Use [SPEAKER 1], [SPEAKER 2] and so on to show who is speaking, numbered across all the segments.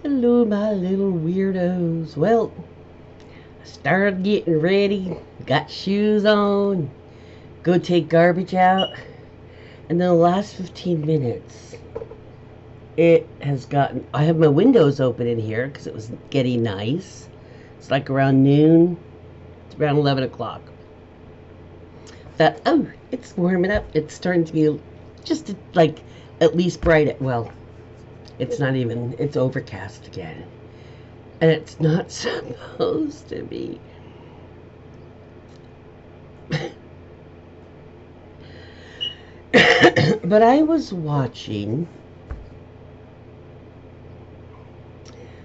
[SPEAKER 1] Hello, my little weirdos. Well, I started getting ready, got shoes on, go take garbage out, and then the last 15 minutes, it has gotten. I have my windows open in here because it was getting nice. It's like around noon, it's around 11 o'clock. Thought, oh, it's warming up. It's starting to be just like at least bright. Well, it's not even, it's overcast again. And it's not supposed to be. But I was watching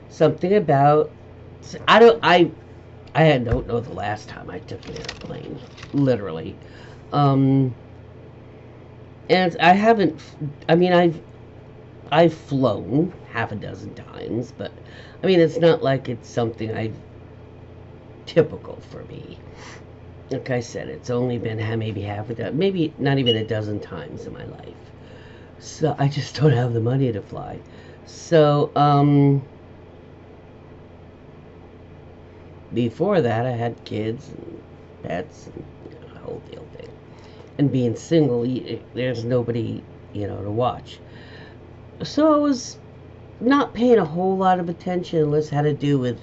[SPEAKER 1] something about, I don't know the last time I took an airplane, literally. And I haven't, I mean, I've flown half a dozen times, but I mean, it's not like it's something I've typical for me. Like I said, it's only been maybe half a dozen, maybe not even a dozen times in my life. So I just don't have the money to fly. So, before that, I had kids and pets and the whole deal thing. And being single, there's nobody, to watch. So I was not paying a whole lot of attention unless it had to do with,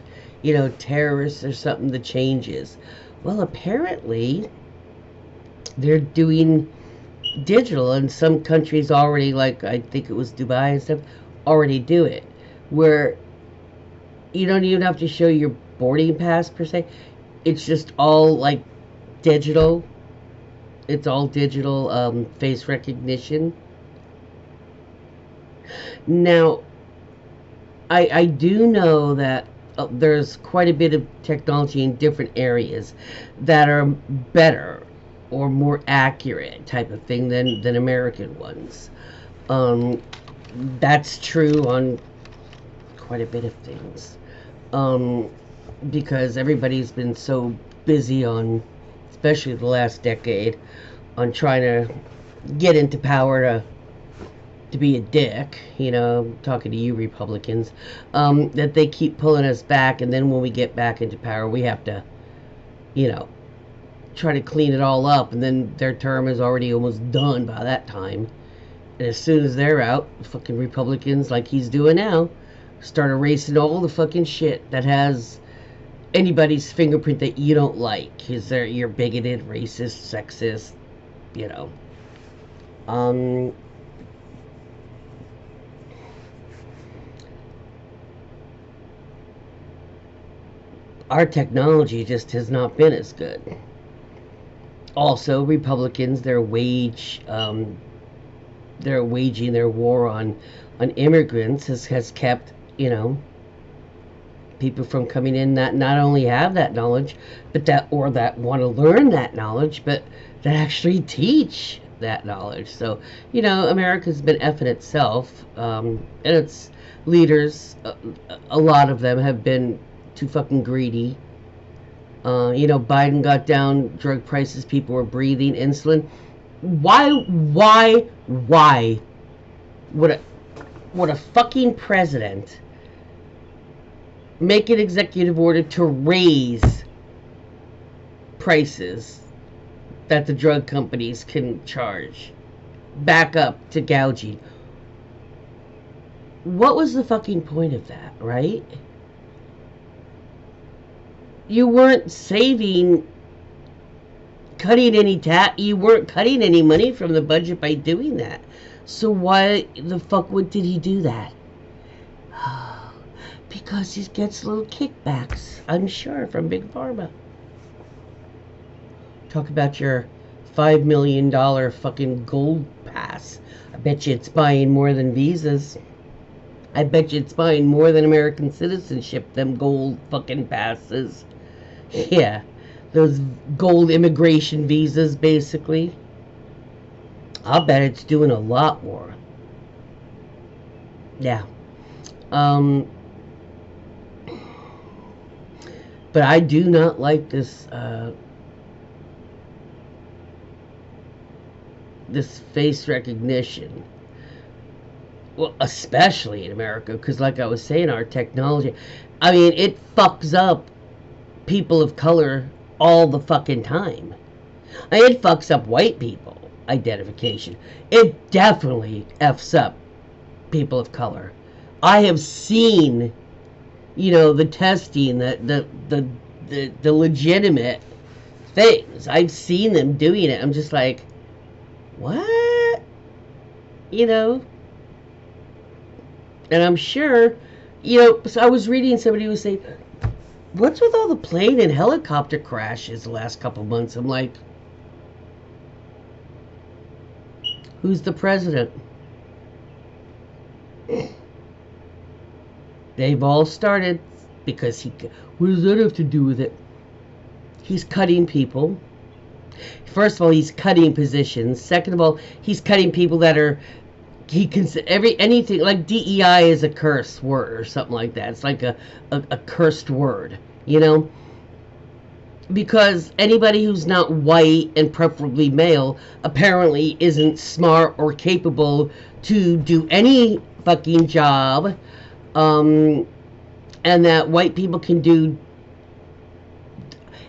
[SPEAKER 1] terrorists or something that changes. Well, apparently, they're doing digital, and some countries already, like I think it was Dubai and stuff, already do it, where you don't even have to show your boarding pass per se. It's just all like digital. It's all digital face recognition. Now, I do know that there's quite a bit of technology in different areas that are better or more accurate type of thing than American ones. That's true on quite a bit of things. Because everybody's been so busy on, especially the last decade, on trying to get into power to be a dick, talking to you Republicans, that they keep pulling us back, and then when we get back into power, we have to, try to clean it all up, and then their term is already almost done by that time. And as soon as they're out, fucking Republicans, like he's doing now, start erasing all the fucking shit that has anybody's fingerprint that you don't like. You're bigoted, racist, sexist, our technology just has not been as good. Also, Republicans, they're waging their war on immigrants has kept, people from coming in that not only have that knowledge, but that want to learn that knowledge, but that actually teach that knowledge. So, America's been effing itself, and its leaders, a lot of them have been too fucking greedy. Biden got down drug prices, people were breathing insulin. Why would a fucking president make an executive order to raise prices that the drug companies can charge back up to gouging? What was the fucking point of that, right? You weren't you weren't cutting any money from the budget by doing that. So why the fuck did he do that? Because he gets little kickbacks, I'm sure, from Big Pharma. Talk about your $5 million fucking gold pass. I bet you it's buying more than visas. I bet you it's buying more than American citizenship, them gold fucking passes. Yeah, those gold immigration visas, basically. I'll bet it's doing a lot more. Yeah. But I do not like this this face recognition. Well, especially in America, because like I was saying, our technology, I mean, it fucks up people of color all the fucking time. I mean, it fucks up white people identification. It definitely f's up people of color. I have seen, the testing, the legitimate things. I've seen them doing it. I'm just like, what? And I'm sure, so I was reading somebody who was saying, what's with all the plane and helicopter crashes the last couple of months? I'm like, who's the president? They've all started because what does that have to do with it? He's cutting people. First of all, he's cutting positions. Second of all, he's cutting people that are, anything like DEI is a curse word or something like that. It's like a cursed word, because anybody who's not white and preferably male apparently isn't smart or capable to do any fucking job, and that white people can do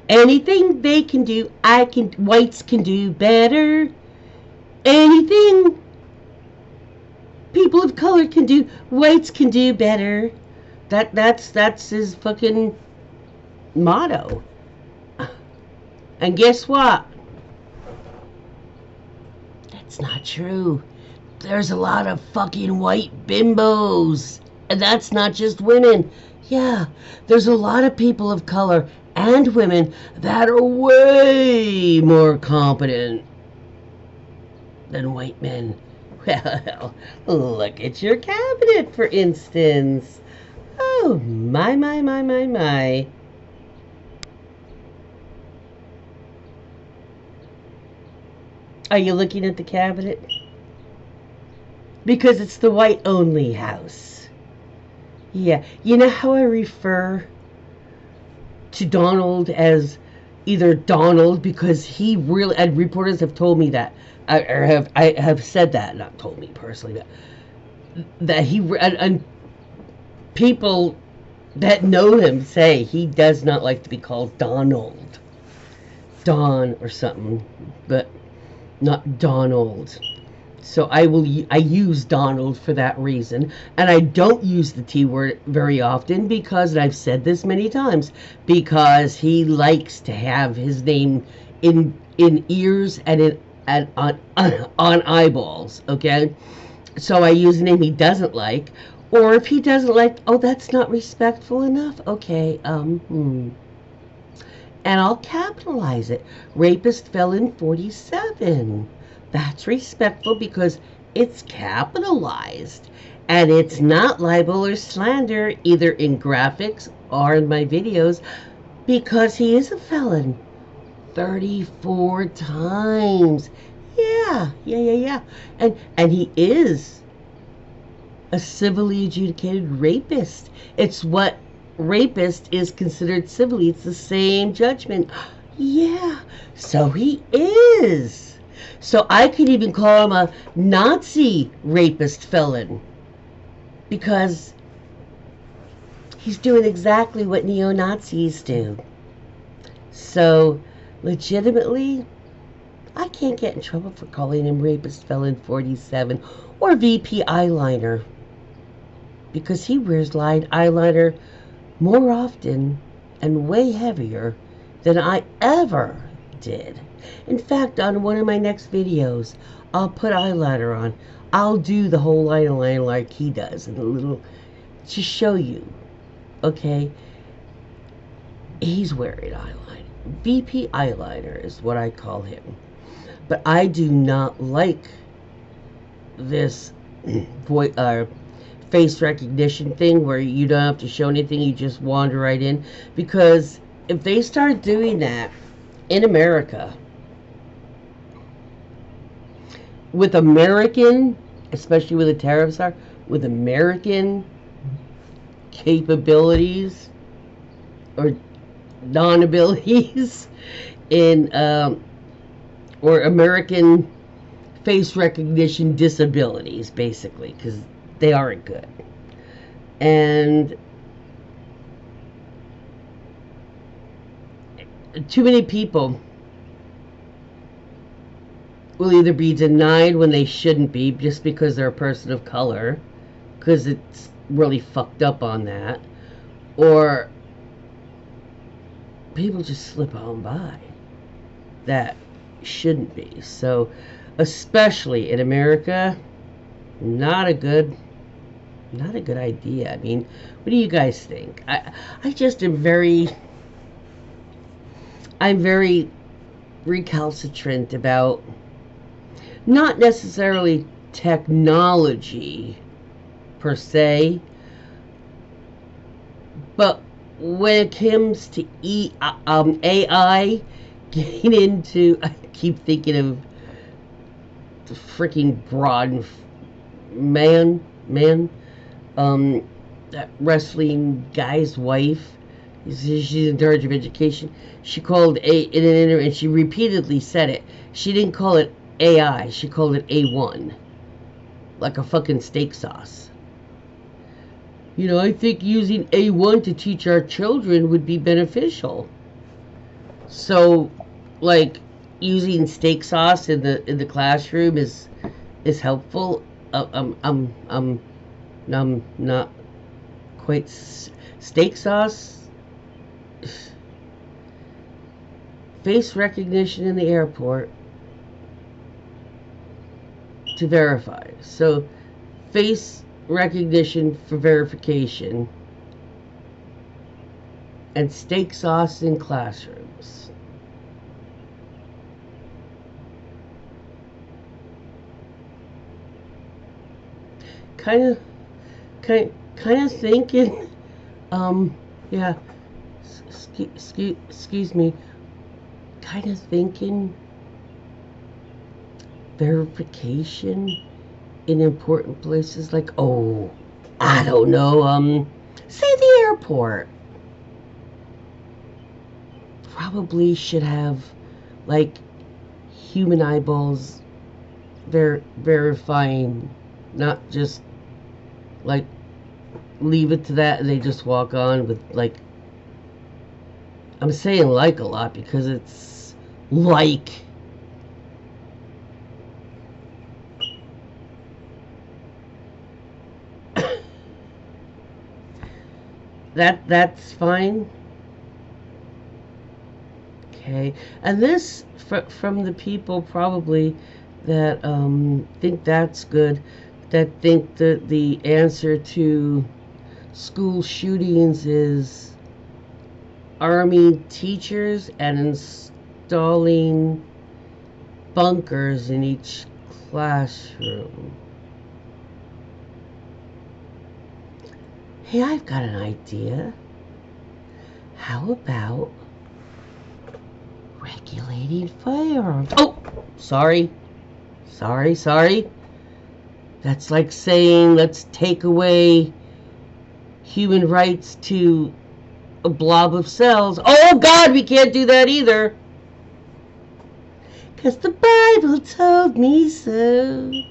[SPEAKER 1] anything they can do. Whites can do better. Anything people of color can do, whites can do better. That's his fucking motto. And guess what? That's not true. There's a lot of fucking white bimbos. And that's not just women. Yeah, there's a lot of people of color and women that are way more competent than white men. Well, look at your cabinet, for instance. Oh, my. Are you looking at the cabinet? Because it's the white-only house. Yeah, you know how I refer to Donald as either Donald, because he really, and reporters have told me that, I have said that, not told me personally, but that he, and people that know him say he does not like to be called Donald. Don or something, but not Donald. So I use Donald for that reason, and I don't use the T word very often because, and I've said this many times, because he likes to have his name in ears and on eyeballs. Okay, so I use a name he doesn't like, or if he doesn't like, oh, that's not respectful enough. Okay, and I'll capitalize it. Rapist felon 47. That's respectful because it's capitalized. And it's not libel or slander, either in graphics or in my videos, because he is a felon. 34 times. Yeah. And he is a civilly adjudicated rapist. It's what rapist is considered civilly. It's the same judgment. Yeah, so he is. So I could even call him a Nazi rapist felon, because he's doing exactly what neo-Nazis do. So legitimately, I can't get in trouble for calling him rapist felon 47 or VP eyeliner, because he wears eyeliner more often and way heavier than I ever did. In fact, on one of my next videos, I'll put eyeliner on. I'll do the whole eyeliner like he does, and a little to show you. Okay, he's wearing eyeliner. VP eyeliner is what I call him. But I do not like this face recognition thing where you don't have to show anything, you just wander right in. Because if they start doing that in America, with American, especially where the tariffs are, with American capabilities or non-abilities in, or American face recognition disabilities, basically, because they aren't good. And too many people will either be denied when they shouldn't be just because they're a person of color, because it's really fucked up on that, or people just slip on by that shouldn't be. So especially in America, not a good idea. I mean, what do you guys think? I just am I'm very recalcitrant about not necessarily technology per se, but when it comes to AI, getting into, I keep thinking of the freaking broad man, that wrestling guy's wife. She's in charge of education. She called in an interview, and she repeatedly said it. She didn't call it AI. She called it A1, like a fucking steak sauce. You know, I think using A1 to teach our children would be beneficial. So, like, using steak sauce in the classroom is helpful. I'm not quite steak sauce. Face recognition in the airport to verify. So, face recognition for verification, and steak sauce in classrooms. Kind of thinking, yeah, excuse me, kind of thinking verification in important places, like, oh, I don't know, say the airport probably should have, like, human eyeballs verifying, not just, like, leave it to that and they just walk on with, like, I'm saying like a lot because it's like, that's fine. Okay, and this from the people probably that think that's good, that think that the answer to school shootings is arming teachers and installing bunkers in each classroom. Hey, I've got an idea. How about regulating firearms? Oh, sorry. That's like saying let's take away human rights to a blob of cells. Oh God, we can't do that either. 'Cause the Bible told me so.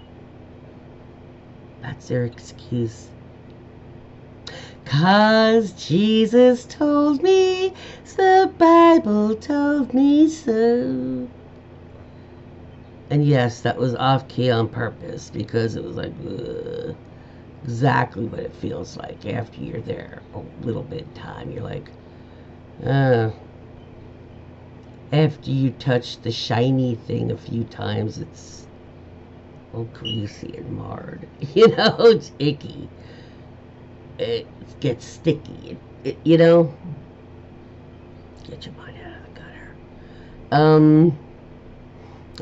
[SPEAKER 1] That's their excuse. 'Cause Jesus told me, the Bible told me so. And yes, that was off key on purpose, because it was like, exactly what it feels like after you're there a little bit of time. You're like, after you touch the shiny thing a few times, it's all greasy and marred. You know, it's icky. It gets sticky. You know, get your mind out of the gutter.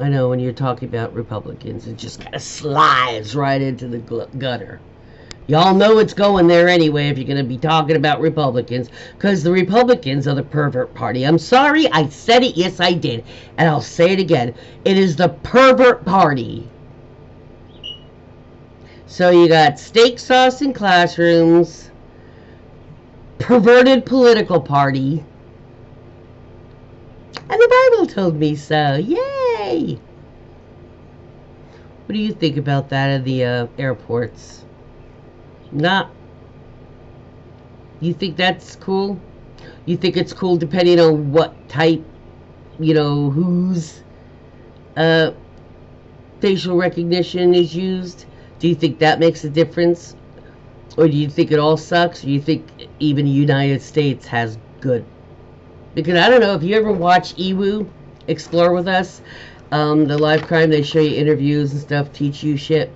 [SPEAKER 1] I know when you're talking about Republicans, it just kind of slides right into the gutter. Y'all know it's going there anyway if you're going to be talking about Republicans, because the Republicans are the pervert party. I'm sorry, I said it. Yes, I did. And I'll say it again. It is the pervert party. So you got steak sauce in classrooms, perverted political party, and the Bible told me so. Yay! What do you think about that at the airports? Not. You think that's cool? You think it's cool depending on what type, whose uh, facial recognition is used? Do you think that makes a difference? Or do you think it all sucks? Or do you think even the United States has good? Because I don't know, if you ever watch EWU, Explore With Us, the live crime, they show you interviews and stuff, teach you shit.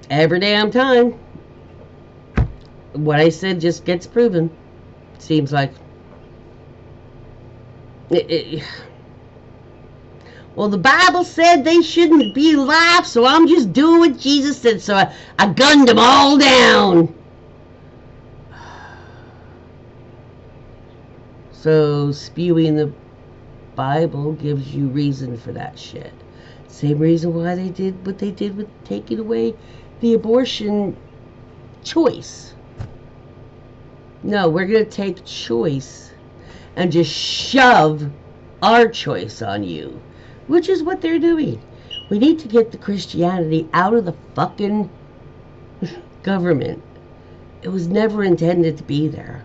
[SPEAKER 1] Every damn time, what I said just gets proven. Seems like. Well, the Bible said they shouldn't be alive, so I'm just doing what Jesus said, so I gunned them all down. So spewing the Bible gives you reason for that shit. Same reason why they did what they did with taking away the abortion choice. No, we're going to take choice and just shove our choice on you, which is what they're doing. We need to get the Christianity out of the fucking government. It was never intended to be there.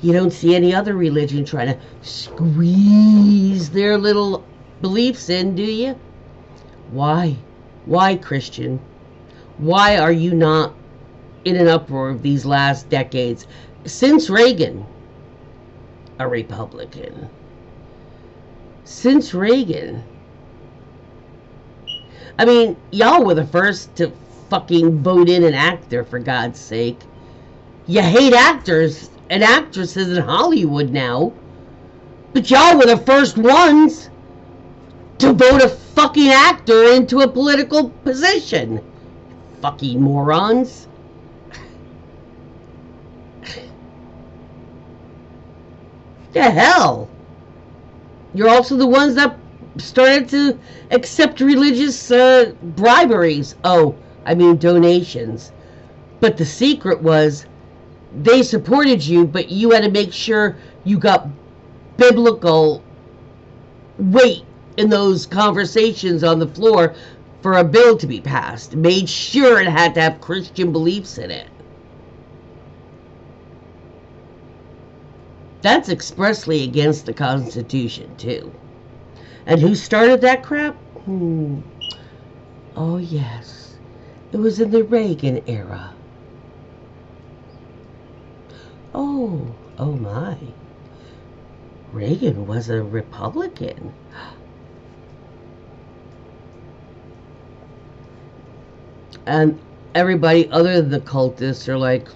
[SPEAKER 1] You don't see any other religion trying to squeeze their little beliefs in, do you? Why? Why, Christian? Why are you not in an uproar of these last decades? Since Reagan, a Republican. Since Reagan. I mean, y'all were the first to fucking vote in an actor, for God's sake. You hate actors and actresses in Hollywood now. But y'all were the first ones to vote a fucking actor into a political position. Fucking morons. The hell? You're also the ones that started to accept religious briberies. Oh, I mean donations. But the secret was they supported you, but you had to make sure you got biblical weight in those conversations on the floor for a bill to be passed. Made sure it had to have Christian beliefs in it. That's expressly against the Constitution, too. And who started that crap? Oh, yes. It was in the Reagan era. Oh my. Reagan was a Republican. And everybody other than the cultists are like,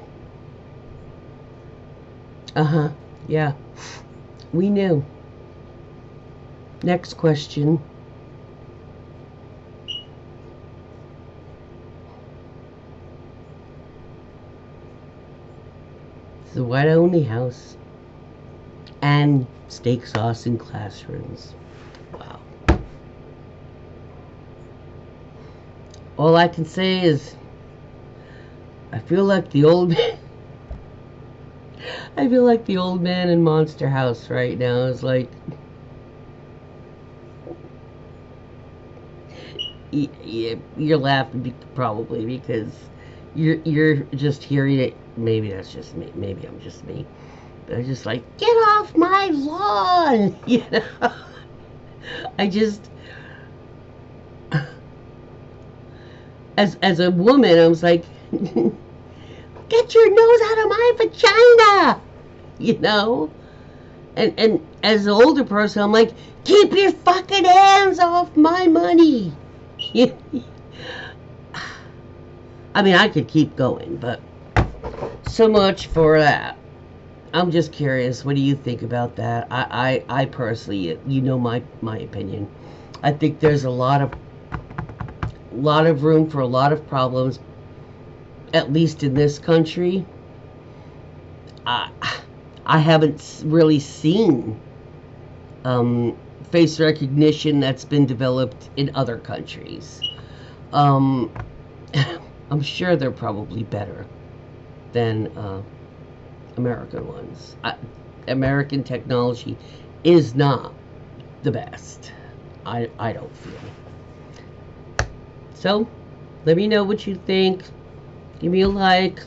[SPEAKER 1] yeah, we knew. Next question. It's the white-only house and steak sauce in classrooms. Wow. All I can say is I feel like the old man. I feel like the old man in Monster House right now is like, you're laughing probably because you're just hearing it. Maybe that's just me. Maybe I'm just me. But I'm just like, get off my lawn, you know. I just, as a woman, I was like, get your nose out of my vagina, you know. And as an older person, I'm like, keep your fucking hands off my money. I mean, I could keep going, but so much for that. I'm just curious, what do you think about that? I personally, you know my opinion. I think there's a lot of room for a lot of problems, at least in this country. I haven't really seen face recognition that's been developed in other countries. I'm sure they're probably better than American ones. American technology is not the best. I don't feel. So, Let me know what you think. Give me a like.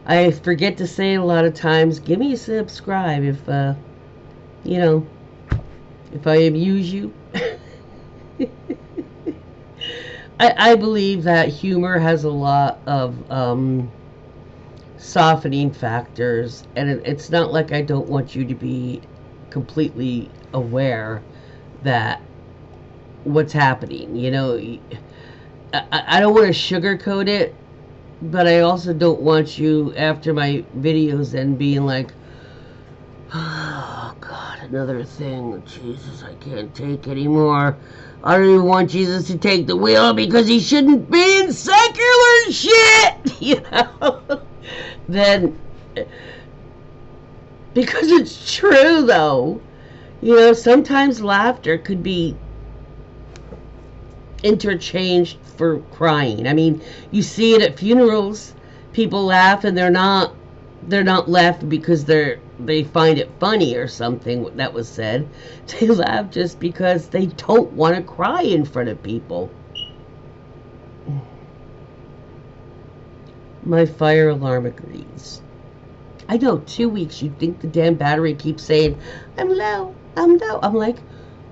[SPEAKER 1] I forget to say it a lot of times. Give me a subscribe if, you know, if I amuse you. I believe that humor has a lot of softening factors, and it's not like I don't want you to be completely aware that what's happening. You know, I don't want to sugarcoat it, but I also don't want you after my videos then being like, oh God, another thing. Jesus, I can't take anymore. I don't even want Jesus to take the wheel because he shouldn't be in secular shit, you know? Then, because it's true though, you know, sometimes laughter could be interchanged for crying. I mean, you see it at funerals. People laugh and they're not laughing because they find it funny or something that was said. They laugh just because they don't want to cry in front of people. My fire alarm agrees. I know, 2 weeks. You'd think the damn battery keeps saying, I'm low, I'm low. I'm like,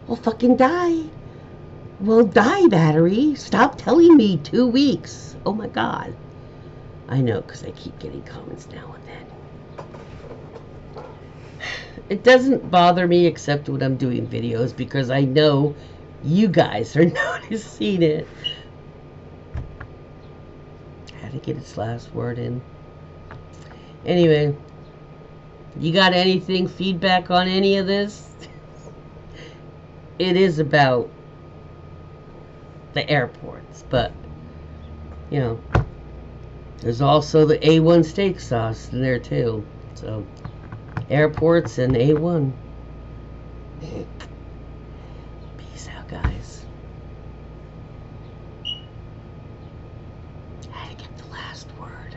[SPEAKER 1] well, fucking die. Well, die, battery. Stop telling me 2 weeks. Oh my God. I know, because I keep getting comments now and then. It doesn't bother me except when I'm doing videos because I know you guys are noticing it. I had to get its last word in. Anyway, you got anything, feedback on any of this? It is about the airports, but, you know, there's also the A1 steak sauce in there too. So, airports and A1. Peace out, guys. I had to get the last word.